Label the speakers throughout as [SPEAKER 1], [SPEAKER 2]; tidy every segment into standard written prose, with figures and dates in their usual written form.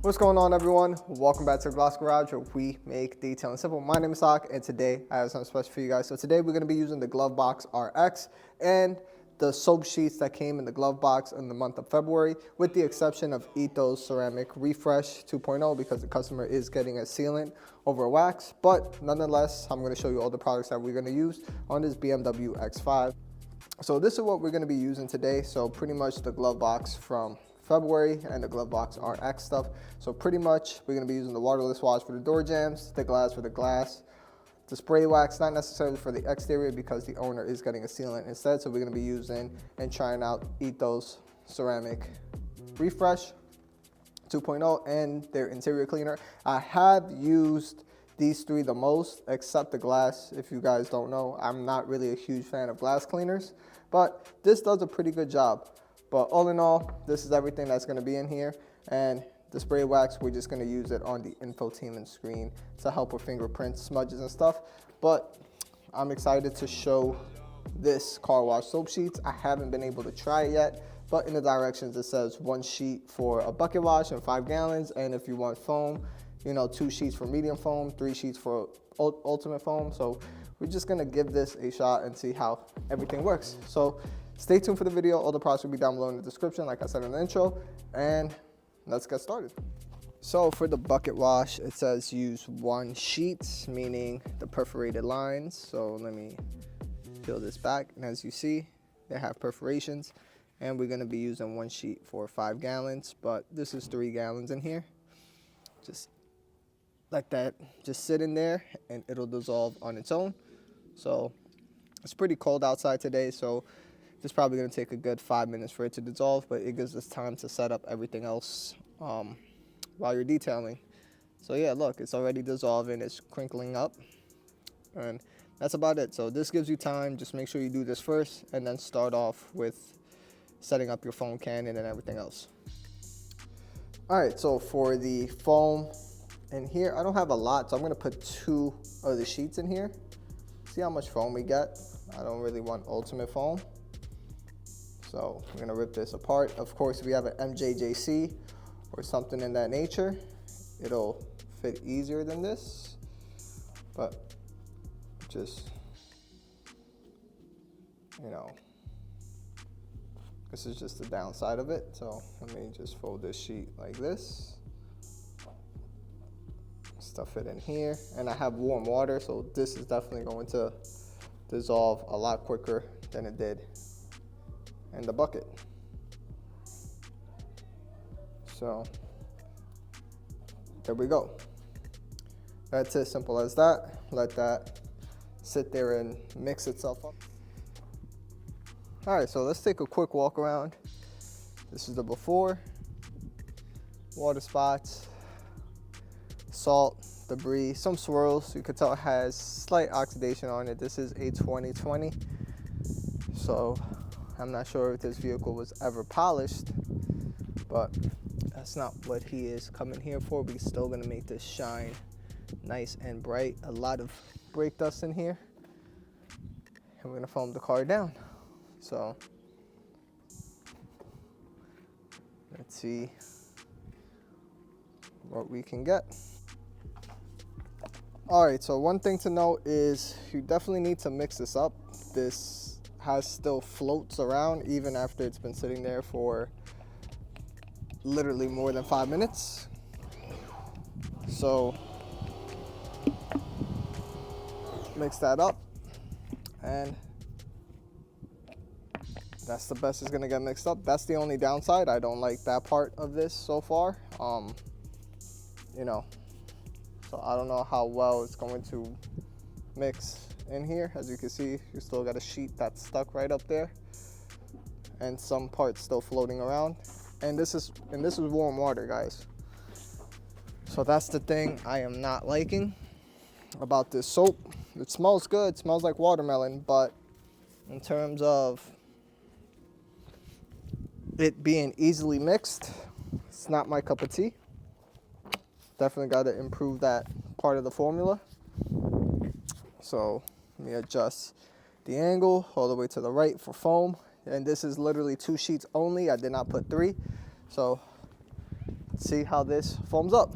[SPEAKER 1] What's going on, everyone? Welcome back to Gloss Garage, where we make detailing simple. My name is Sock, and today I have something special for you guys. So today we're going to be using the GloveBox Rx and the soap sheets that came in the glove box in the month of February, with the exception of Ethos Ceramic Refresh 2.0 because the customer is getting a sealant over a wax. But nonetheless, I'm going to show you all the products that we're going to use on this BMW X5. So this is what we're going to be using today. So pretty much the glove box from February and the GloveBox Rx stuff. So pretty much we're going to be using the waterless wash for the door jambs, the glass for the glass, the spray wax, not necessarily for the exterior because the owner is getting a sealant instead. So we're going to be using and trying out Ethos Ceramic Refresh 2.0 and their interior cleaner. I have used these three the most, except the glass. If you guys don't know, I'm not really a huge fan of glass cleaners, but this does a pretty good job. But all in all, this is everything that's going to be in here. And the spray wax, we're just going to use it on the infotainment screen to help with fingerprint smudges and stuff. But I'm excited to show this car wash soap sheets. I haven't been able to try it yet, but in the directions it says 1 sheet for a bucket wash and 5 gallons. And if you want foam, you know, 2 sheets for medium foam, 3 sheets for ultimate foam. So we're just going to give this a shot and see how everything works. So stay tuned for the video. All the products will be down below in the description, like I said in the intro, and let's get started. So for the bucket wash, it says use 1 sheet, meaning the perforated lines. So let me peel this back, and as you see, they have perforations, and we're going to be using 1 sheet for 5 gallons, but this is 3 gallons in here. Just let that just sit in there, and it'll dissolve on its own. So it's pretty cold outside today, so this is probably going to take a good 5 minutes for it to dissolve, but it gives us time to set up everything else while you're detailing. So yeah, look, it's already dissolving, it's crinkling up, and that's about it. So this gives you time. Just make sure you do this first, and then start off with setting up your foam cannon and everything else. All right, so for the foam in here, I don't have a lot, so I'm going to put 2 of the sheets in here. See how much foam we get. I don't really want ultimate foam. So we're gonna rip this apart. Of course, if we have an MJJC or something in that nature, it'll fit easier than this. But just, you know, this is just the downside of it. So let me just fold this sheet like this. Stuff it in here. And I have warm water, so this is definitely going to dissolve a lot quicker than it did in the bucket. So there we go. That's as simple as that. Let that sit there and mix itself up. All right, so let's take a quick walk around. This is the before. Water spots, salt, debris, some swirls. You could tell it has slight oxidation on it. This is a 2020, so I'm not sure if this vehicle was ever polished, but that's not what he is coming here for. We're still gonna make this shine nice and bright. A lot of brake dust in here, and we're gonna foam the car down. So let's see what we can get. All right, so one thing to note is you definitely need to mix this up. This has still floats around even after it's been sitting there for literally more than 5 minutes. So mix that up, and that's the best it's gonna get mixed up. That's the only downside. I don't like that part of this so far. You know, so I don't know how well it's going to mix in here. As you can see, you still got a sheet that's stuck right up there, and some parts still floating around. And this is warm water, guys. So that's the thing I am not liking about this soap. It smells good, it smells like watermelon, but in terms of it being easily mixed, it's not my cup of tea. Definitely got to improve that part of the formula. So let me adjust the angle all the way to the right for foam. And this is literally 2 sheets only. I did not put 3. So Let's see how this foams up.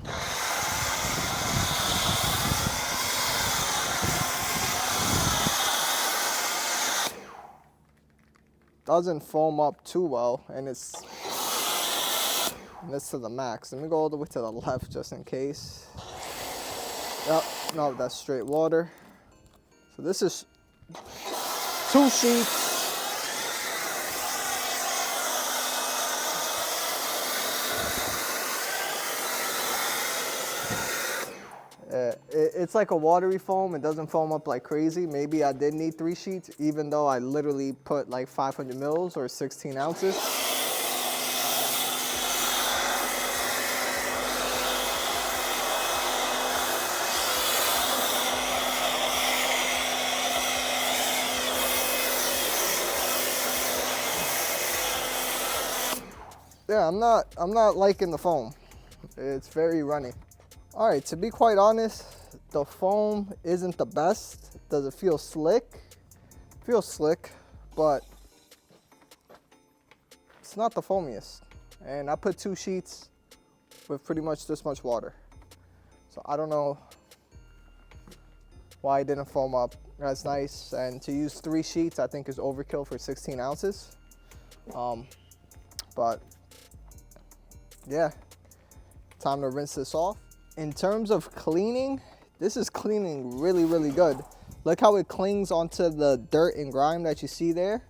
[SPEAKER 1] Doesn't foam up too well, and it's to the max. Let me go all the way to the left just in case. Yep, no, that's straight water. So this is 2 sheets. It's like a watery foam. It doesn't foam up like crazy. Maybe I did need 3 sheets, even though I literally put like 500 mils or 16 ounces. Yeah, I'm not liking the foam. It's very runny. All right, to be quite honest, the foam isn't the best. Does it feel slick? It feels slick, but it's not the foamiest. And I put 2 sheets with pretty much this much water. So I don't know why it didn't foam up as nice. And to use 3 sheets, I think is overkill for 16 ounces. But yeah, time to rinse this off. In terms of cleaning, this is cleaning really, really good. Look how it clings onto the dirt and grime that you see there.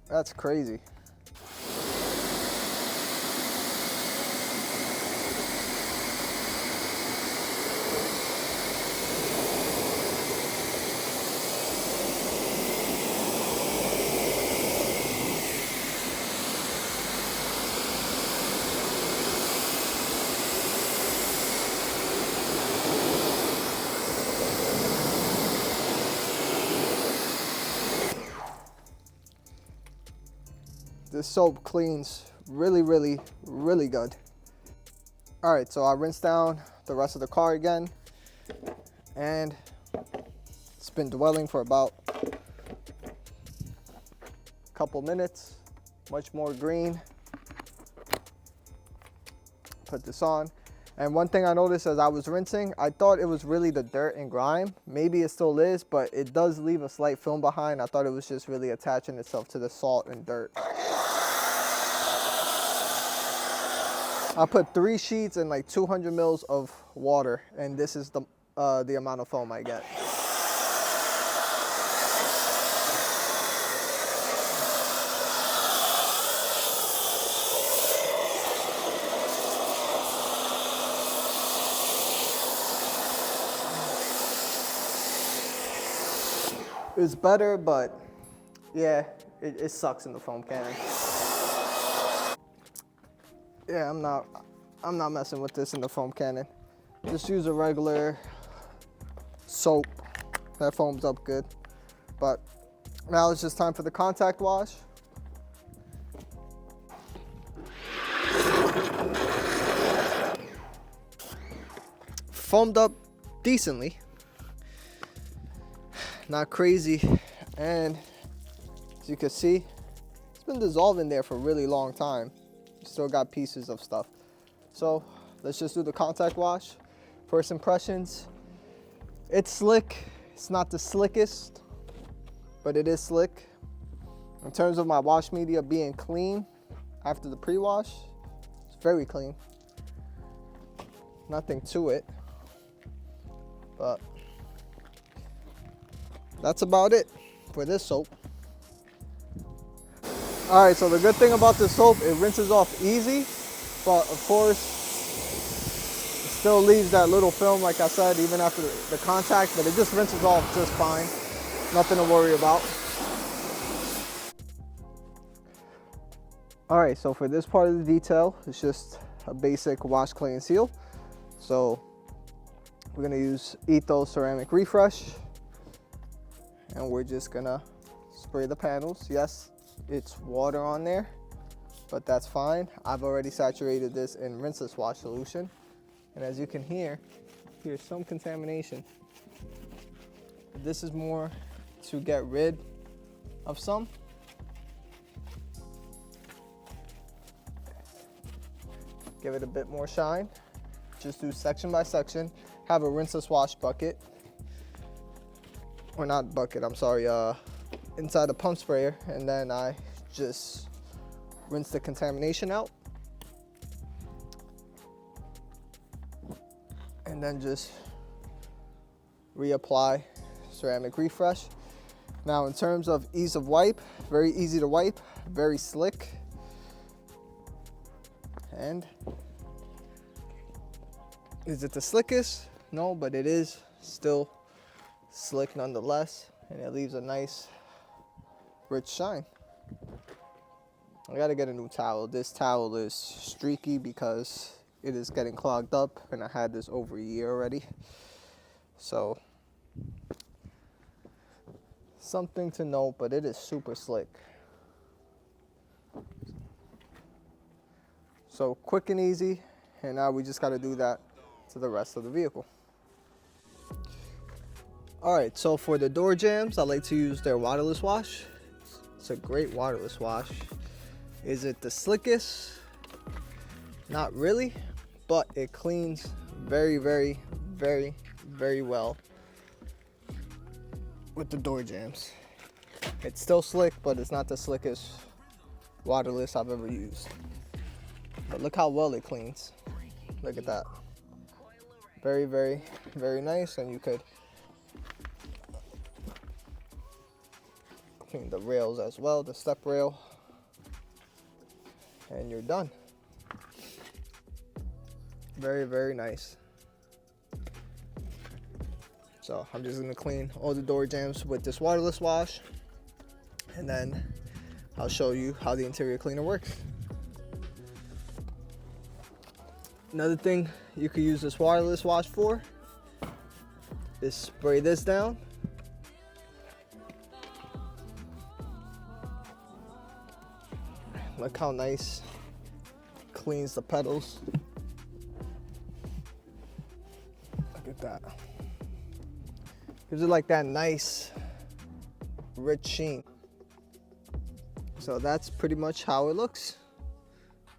[SPEAKER 1] That's crazy. This soap cleans really, really, really good. All right, so I rinsed down the rest of the car again, and it's been dwelling for about a couple minutes. Much more green. Put this on. And one thing I noticed as I was rinsing, I thought it was really the dirt and grime. Maybe it still is, but it does leave a slight film behind. I thought it was just really attaching itself to the salt and dirt. I put 3 sheets and like 200 mils of water, and this is the amount of foam I get. It's better, but yeah, it sucks in the foam cannon. Yeah, I'm not messing with this in the foam cannon. Just use a regular soap that foams up good. But now it's just time for the contact wash. Foamed up decently. Not crazy. And as you can see, it's been dissolving there for a really long time. Still got pieces of stuff. So let's just do the contact wash. First impressions, it's slick. It's not the slickest, but it is slick. In terms of my wash media being clean after the pre-wash, it's very clean. Nothing to it, but that's about it for this soap. All right, so the good thing about this soap, it rinses off easy, but of course, it still leaves that little film, like I said, even after the contact, but it just rinses off just fine. Nothing to worry about. All right, so for this part of the detail, it's just a basic wash, clean, seal. So we're gonna use Ethos Ceramic Refresh, and we're just gonna spray the panels. Yes, it's water on there, but that's fine. I've already saturated this in Rinseless Wash solution. And as you can hear, here's some contamination. This is more to get rid of some. Give it a bit more shine. Just do section by section. Have a rinseless wash bucket. Or not bucket, I'm sorry, inside a pump sprayer. And then I just rinse the contamination out. And then just reapply ceramic refresh. Now in terms of ease of wipe, very easy to wipe, very slick. And is it the slickest? No, but it is still slick nonetheless, and it leaves a nice rich shine. I gotta get a new towel. This towel is streaky because it is getting clogged up, and I had this over a year already. So something to note, but it is super slick. So quick and easy, and now we just got to do that to the rest of the vehicle. All right, so for the door jambs, I like to use their waterless wash. It's a great waterless wash. Is it the slickest? Not really, but it cleans very, very, very, very well with the door jambs. It's still slick, but it's not the slickest waterless I've ever used. But look how well it cleans. Look at that. Very, very, very nice. And you could clean the rails as well, the step rail. And you're done. Very, very nice. So I'm just gonna clean all the door jambs with this waterless wash. And then I'll show you how the interior cleaner works. Another thing you could use this waterless wash for is spray this down. Look how nice cleans the pedals. Look at that. Gives it like that nice rich sheen. So that's pretty much how it looks.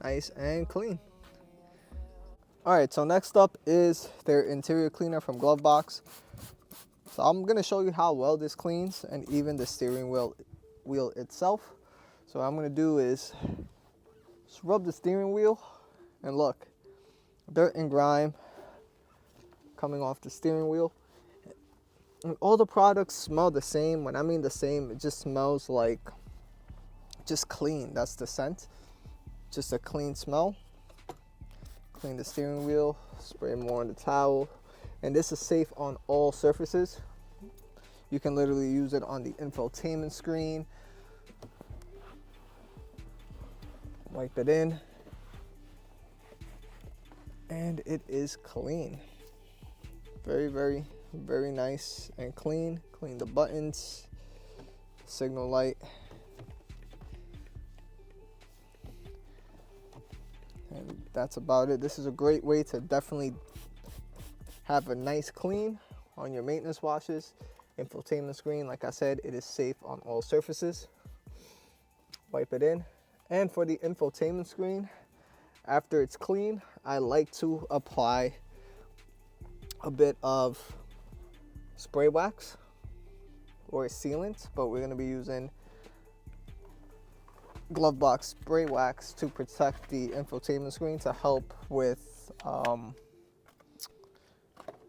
[SPEAKER 1] Nice and clean. All right, so next up is their interior cleaner from GloveBox. So I'm gonna show you how well this cleans, and even the steering wheel itself. So what I'm gonna do is just rub the steering wheel, and look, dirt and grime coming off the steering wheel. And all the products smell the same. When I mean the same, it just smells like just clean. That's the scent, just a clean smell. Clean the steering wheel, spray more on the towel, and this is safe on all surfaces. You can literally use it on the infotainment screen. Wipe it in, and it is clean. Very, very, very nice and clean. Clean the buttons, signal light. And that's about it. This is a great way to definitely have a nice clean on your maintenance washes. Infotainment screen, like I said, it is safe on all surfaces. Wipe it in. And for the infotainment screen, after it's clean, I like to apply a bit of spray wax or sealant, but we're gonna be using GloveBox spray wax to protect the infotainment screen to help with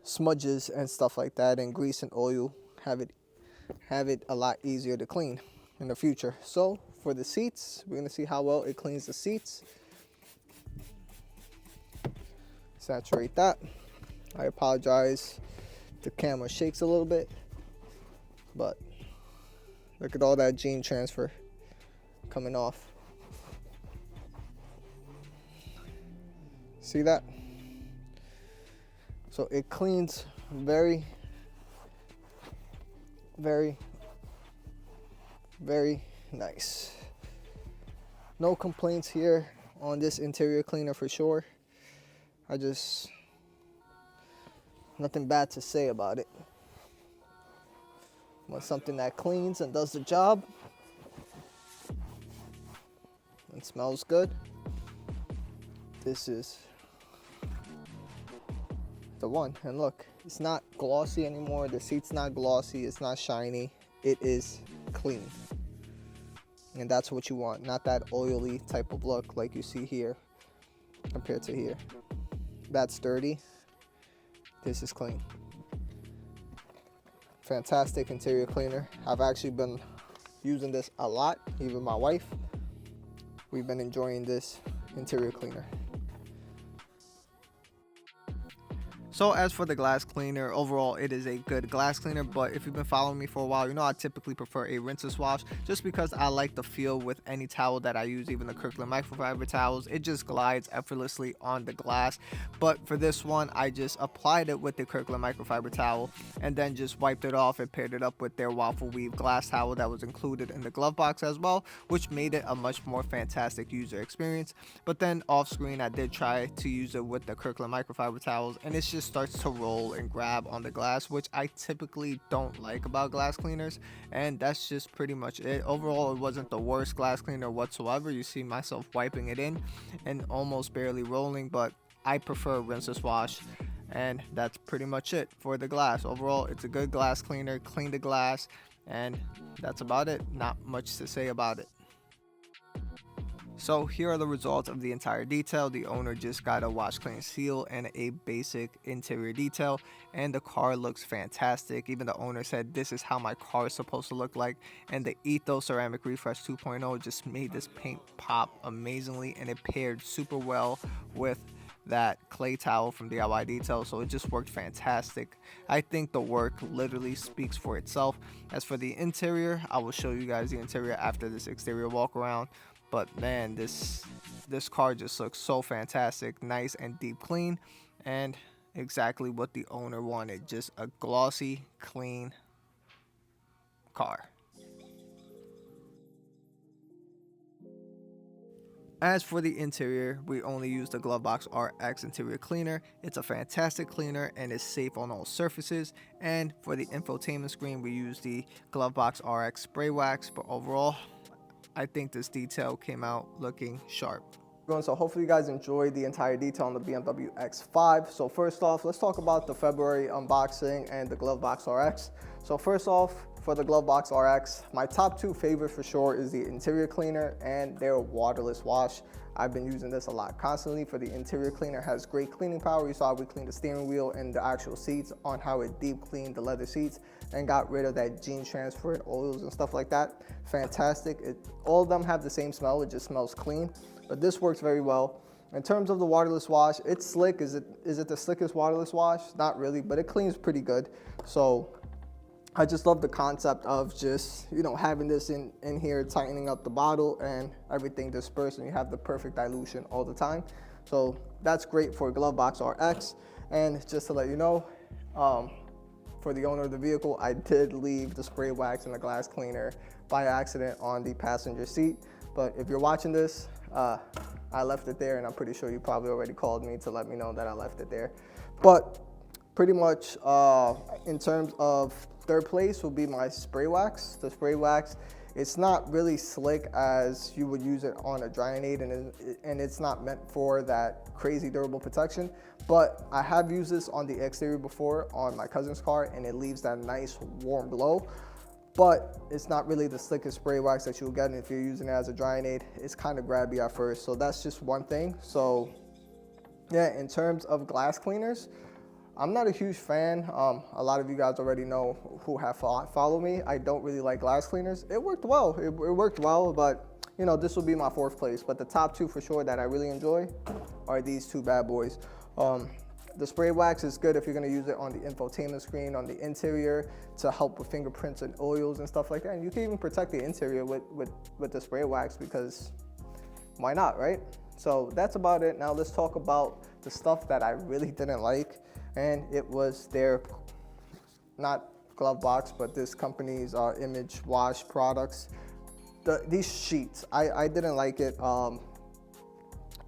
[SPEAKER 1] smudges and stuff like that, and grease and oil. Have it a lot easier to clean in the future. So for the seats, we're gonna see how well it cleans the seats. Saturate that. I apologize, the camera shakes a little bit, but look at all that gene transfer coming off. See that? So it cleans very, very, very nice. No complaints here on this interior cleaner for sure. Nothing bad to say about it. Want something that cleans and does the job and smells good. This is the one. And look, it's not glossy anymore. The seat's not glossy, it's not shiny. It is clean. And that's what you want, not that oily type of look like you see here compared to here. That's dirty. This is clean. Fantastic interior cleaner. I've actually been using this a lot, even my wife. We've been enjoying this interior cleaner. So as for the glass cleaner, overall it is a good glass cleaner, but if you've been following me for a while, you know I typically prefer a rinseless wash just because I like the feel with any towel that I use, even the Kirkland microfiber towels. It just glides effortlessly on the glass. But for this one, I just applied it with the Kirkland microfiber towel and then just wiped it off and paired it up with their waffle weave glass towel that was included in the glove box as well, which made it a much more fantastic user experience. But then off screen, I did try to use it with the Kirkland microfiber towels, and it's just starts to roll and grab on the glass, which I typically don't like about glass cleaners. And that's just pretty much it. Overall, it wasn't the worst glass cleaner whatsoever. You see myself wiping it in and almost barely rolling, but I prefer rinseless wash. And that's pretty much it for the glass. Overall, it's a good glass cleaner. Clean the glass, and that's about it. Not much to say about it. So here are the results of the entire detail. The owner just got a wash clean seal and a basic interior detail, and the car looks fantastic. Even the owner said this is how my car is supposed to look like. And the Ethos ceramic refresh 2.0 just made this paint pop amazingly, and it paired super well with that clay towel from DIY Detail, so it just worked fantastic. I think the work literally speaks for itself. As for the interior, I will show you guys the interior after this exterior walk around. But man, this car just looks so fantastic, nice and deep clean, and exactly what the owner wanted, just a glossy, clean car. As for the interior, we only use the GloveBox Rx interior cleaner. It's a fantastic cleaner and is safe on all surfaces. And for the infotainment screen, we use the GloveBox Rx spray wax, but overall, I think this detail came out looking sharp. So hopefully you guys enjoyed the entire detail on the BMW X5. So first off, let's talk about the February unboxing and the GloveBox RX. So first off, for the GloveBox RX, my top two favorites for sure is the interior cleaner and their waterless wash. I've been using this a lot constantly. For the interior cleaner, it has great cleaning power. You saw we cleaned the steering wheel and the actual seats on how it deep cleaned the leather seats and got rid of that gene transferred oils and stuff like that. Fantastic. All of them have the same smell. It just smells clean, but this works very well. In terms of the waterless wash, it's slick. Is it the slickest waterless wash? Not really, but it cleans pretty good. So I just love the concept of just, you know, having this in here, tightening up the bottle and everything dispersed, and you have the perfect dilution all the time. So that's great for GloveBox RX. And just to let you know, for the owner of the vehicle, I did leave the spray wax and the glass cleaner by accident on the passenger seat. But if you're watching this, I left it there, and I'm pretty sure you probably already called me to let me know that I left it there. But pretty much in terms of third place will be my spray wax. The spray wax, it's not really slick as you would use it on a drying aid, and it's not meant for that crazy durable protection. But I have used this on the exterior before on my cousin's car, and it leaves that nice warm glow. But it's not really the slickest spray wax that you'll get, and if you're using it as a drying aid, it's kind of grabby at first. So that's just one thing. So yeah, in terms of glass cleaners, I'm not a huge fan. A lot of you guys already know who have followed me. I don't really like glass cleaners. It worked well. It worked well, but you know, this will be my fourth place. But the top two for sure that I really enjoy are these two bad boys. The spray wax is good if you're going to use it on the infotainment screen, on the interior, to help with fingerprints and oils and stuff like that. And you can even protect the interior with the spray wax, because why not, right? So that's about it. Now let's talk about the stuff that I really didn't like. And it was their, not GloveBox, but this company's image wash products. these sheets, I didn't like it.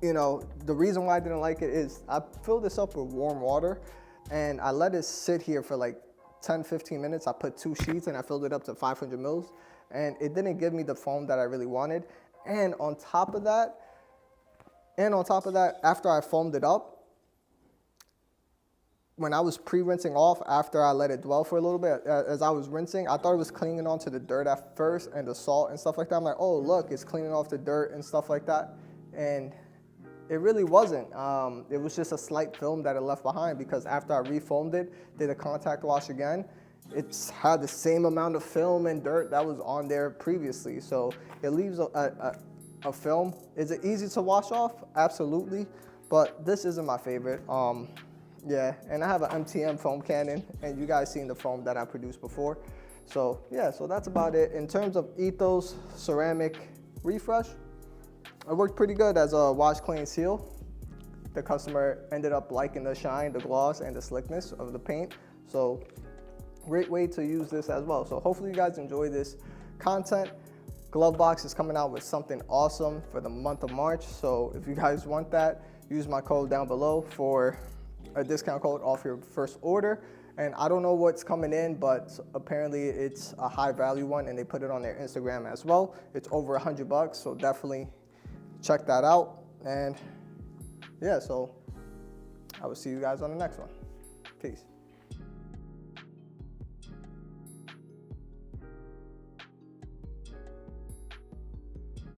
[SPEAKER 1] You know, the reason why I didn't like it is I filled this up with warm water and I let it sit here for like 10-15 minutes. I put 2 sheets and I filled it up to 500 mils, and it didn't give me the foam that I really wanted. And on top of that, after I foamed it up, when I was pre-rinsing off, after I let it dwell for a little bit, as I was rinsing, I thought it was clinging onto the dirt at first and the salt and stuff like that. I'm like, oh, look, it's cleaning off the dirt and stuff like that. And it really wasn't. It was just a slight film that it left behind, because after I refoamed it, did a contact wash again, it's had the same amount of film and dirt that was on there previously. So it leaves a film. Is it easy to wash off? Absolutely. But this isn't my favorite. Yeah, and I have an MTM foam cannon, and you guys seen the foam that I produced before. So yeah, so that's about it. In terms of Ethos ceramic refresh, it worked pretty good as a wash, clean, seal. The customer ended up liking the shine, the gloss, and the slickness of the paint. So great way to use this as well. So hopefully you guys enjoy this content. GloveBox is coming out with something awesome for the month of March. So if you guys want that, use my code down below for a discount code off your first order. And I don't know what's coming in, but apparently it's a high value one, and they put it on their Instagram as well. It's over $100, so definitely check that out. And yeah, so I will see you guys on the next one. Peace.